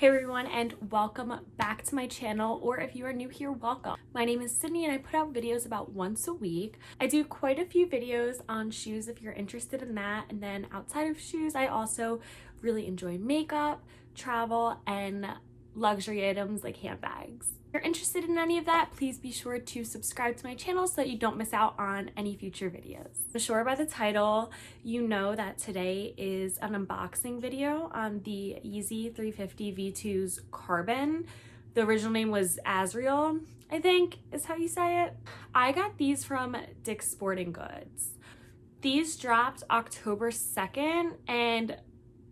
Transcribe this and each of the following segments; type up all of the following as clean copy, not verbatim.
Hey everyone, and welcome back to my channel, or if you are new here, welcome. My name is Sydney and I put out videos about once a week. I do quite a few videos on shoes if you're interested in that, and then outside of shoes I also really enjoy makeup, travel, and luxury items like handbags. If you're interested in any of that, please be sure to subscribe to my channel so that you don't miss out on any future videos. I'm sure by the title you know that today is an unboxing video on the Yeezy 350 V2's Carbon. The original name was Asriel, I think is how you say it. I got these from Dick's Sporting Goods. These dropped October 2nd and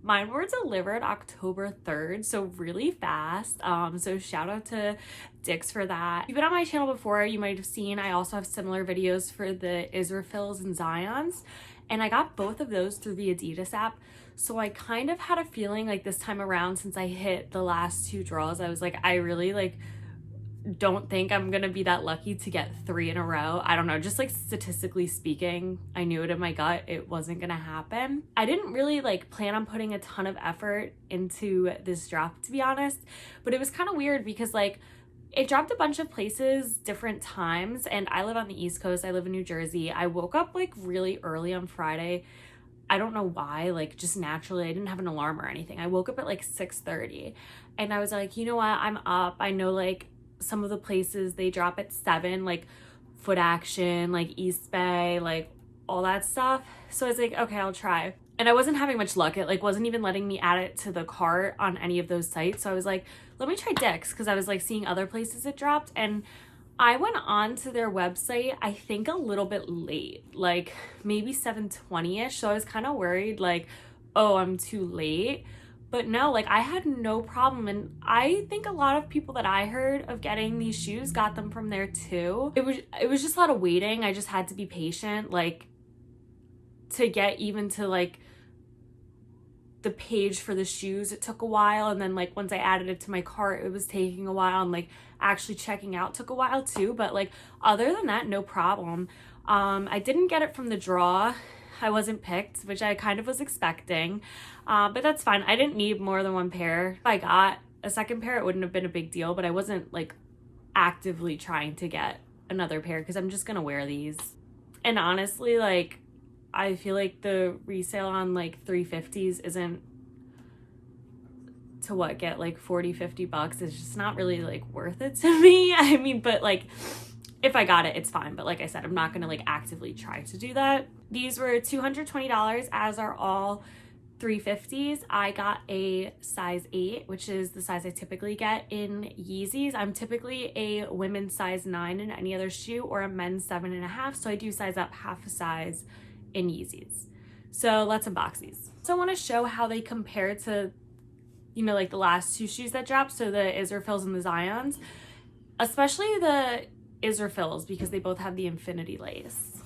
mine were delivered October 3rd, so really fast. So shout out to Dick's for that. If you've been on my channel before, you might have seen I also have similar videos for the Israfils and Zyons, and I got both of those through the Adidas app. So I kind of had a feeling like this time around, since I hit the last two draws, I was like, I really don't think I'm gonna be that lucky to get 3 in a row. I don't know, just like statistically speaking, I knew it in my gut it wasn't gonna happen. I didn't really plan on putting a ton of effort into this drop, to be honest, but it was kind of weird because it dropped a bunch of places different times, and I live on the East Coast. I live in New Jersey. I woke up really early on Friday. I don't know why, just naturally. I didn't have an alarm or anything. I woke up at 6:30 and I was like, you know what, I'm up. I know some of the places they drop at 7, Foot Action, East Bay, all that stuff. So I was like, okay, I'll try. And I wasn't having much luck. It wasn't even letting me add it to the cart on any of those sites. So I was like, let me try Dick's, because I was seeing other places it dropped. And I went on to their website, I think a little bit late, maybe 7:20ish. So I was kind of worried, oh, I'm too late. But no, I had no problem, and I think a lot of people that I heard of getting these shoes got them from there too. It was just a lot of waiting. I just had to be patient, to get even to the page for the shoes. It took a while, and then once I added it to my cart, it was taking a while, and actually checking out took a while too. But other than that, no problem. I didn't get it from the draw. I wasn't picked, which I kind of was expecting, but that's fine. I didn't need more than one pair. If I got a second pair, it wouldn't have been a big deal, but I wasn't actively trying to get another pair because I'm just gonna wear these. And honestly, I feel the resale on 350s isn't to get 40-50 bucks. It's just not really worth it to me. I mean, but if I got it, it's fine. But like I said, I'm not gonna actively try to do that. These were $220, as are all 350s. I got a size 8, which is the size I typically get in Yeezys. I'm typically a women's size 9 in any other shoe, or a men's 7.5. So I do size up half a size in Yeezys. So let's unbox these. So I want to show how they compare to, the last two shoes that dropped. So the Israfils and the Zyons, especially the Israfils, because they both have the infinity lace.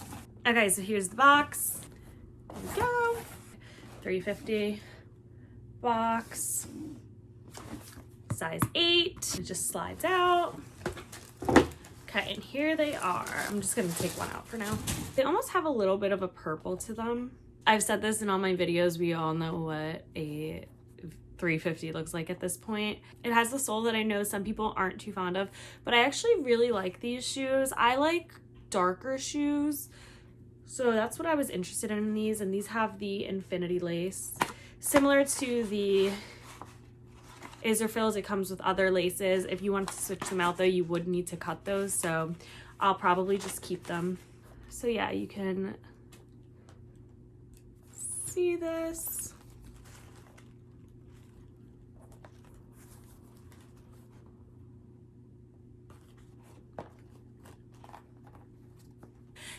Okay, so here's the box. There we go. 350 box, size 8. It just slides out. Okay, and here they are. I'm just gonna take one out for now. They almost have a little bit of a purple to them. I've said this in all my videos. We all know what a 350 looks like at this point. It has the sole that I know some people aren't too fond of, but I actually really like these shoes. I like darker shoes, so that's what I was interested in these. And these have the infinity lace, similar to the Israfils. It comes with other laces. If you want to switch them out though, you would need to cut those, so I'll probably just keep them. So yeah, you can see this.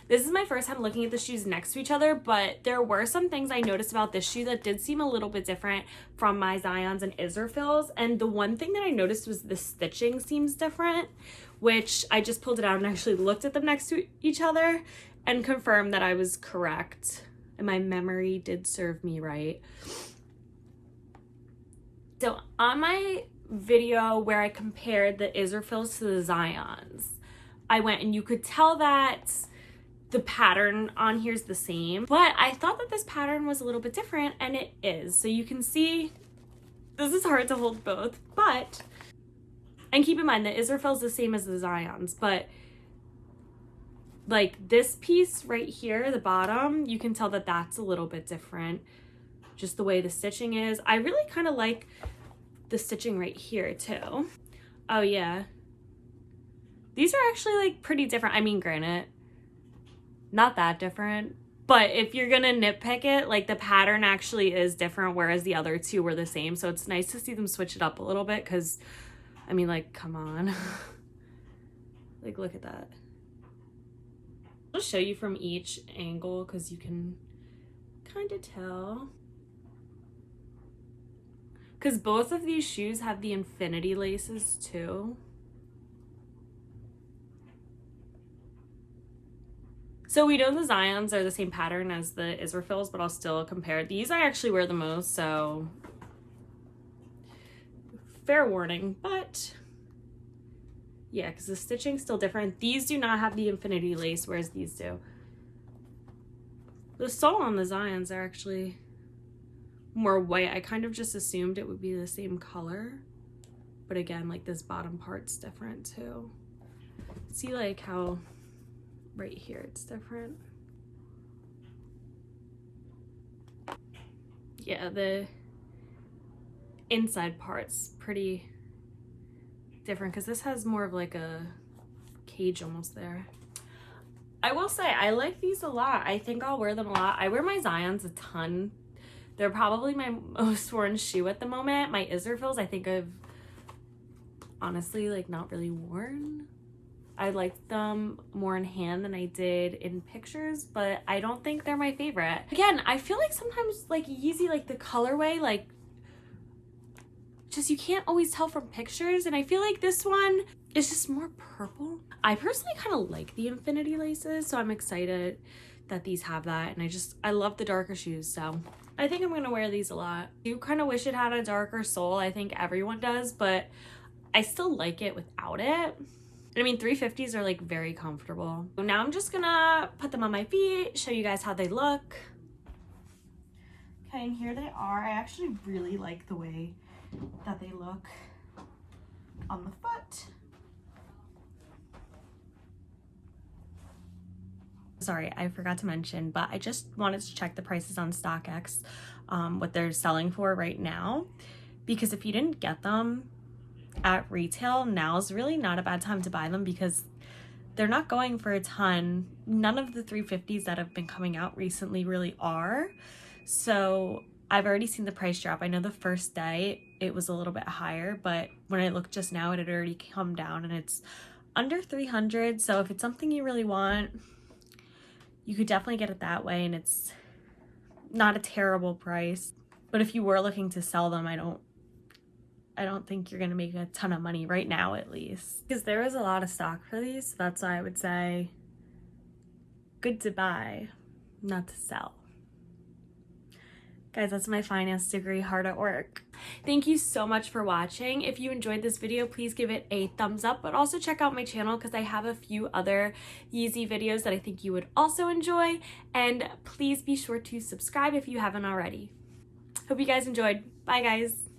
This is my first time looking at the shoes next to each other, but there were some things I noticed about this shoe that did seem a little bit different from my Zyons and Israfils. And the one thing that I noticed was the stitching seems different, which I just pulled it out and actually looked at them next to each other and confirmed that I was correct. And my memory did serve me right. So on my video where I compared the Israfils to the Zyons, I went and you could tell that the pattern on here is the same, but I thought that this pattern was a little bit different, and it is. So you can see this is hard to hold both, but, and keep in mind that Israfil is the same as the Zyons, but like this piece right here, the bottom, you can tell that that's a little bit different. Just the way the stitching is. I really kind of like the stitching right here too. Oh yeah. These are actually like pretty different. I mean, granted, not that different, but if you're gonna nitpick it, like the pattern actually is different, whereas the other two were the same. So it's nice to see them switch it up a little bit, because I mean, like, come on. Like, look at that. I'll show you from each angle because you can kind of tell. Because both of these shoes have the infinity laces too. So we know the Zyons are the same pattern as the Israfils, but I'll still compare. These I actually wear the most, so fair warning, but yeah, because the stitching's still different. These do not have the infinity lace, whereas these do. The sole on the Zyons are actually more white. I kind of just assumed it would be the same color, but again, like this bottom part's different too. See like how right here it's different. Yeah, the inside part's pretty different because this has more of like a cage almost there. I will say I like these a lot. I think I'll wear them a lot. I wear my Zyons a ton. They're probably my most worn shoe at the moment. My Israfils I think I've honestly like not really worn. I like them more in hand than I did in pictures, but I don't think they're my favorite. Again, I feel like sometimes like Yeezy, like the colorway, like just you can't always tell from pictures, and I feel like this one is just more purple. I personally kind of like the infinity laces, so I'm excited that these have that, and I love the darker shoes, so I think I'm gonna wear these a lot. I do kind of wish it had a darker sole. I think everyone does, but I still like it without it. I mean, 350s are like very comfortable. So now I'm just gonna put them on my feet, show you guys how they look. Okay, and here they are. I actually really like the way that they look on the foot. Sorry, I forgot to mention, but I just wanted to check the prices on StockX, what they're selling for right now, because if you didn't get them at retail, now's really not a bad time to buy them because they're not going for a ton. None of the 350s that have been coming out recently really are. So I've already seen the price drop. I know the first day it was a little bit higher, but when I looked just now, it had already come down and it's under 300. So if it's something you really want, you could definitely get it that way, and it's not a terrible price. But if you were looking to sell them, I don't think you're gonna make a ton of money right now, at least, because there is a lot of stock for these. So that's why I would say good to buy, not to sell. Guys, that's my finance degree hard at work. Thank you so much for watching. If you enjoyed this video, please give it a thumbs up, but also check out my channel because I have a few other Yeezy videos that I think you would also enjoy. And please be sure to subscribe if you haven't already. Hope you guys enjoyed. Bye guys.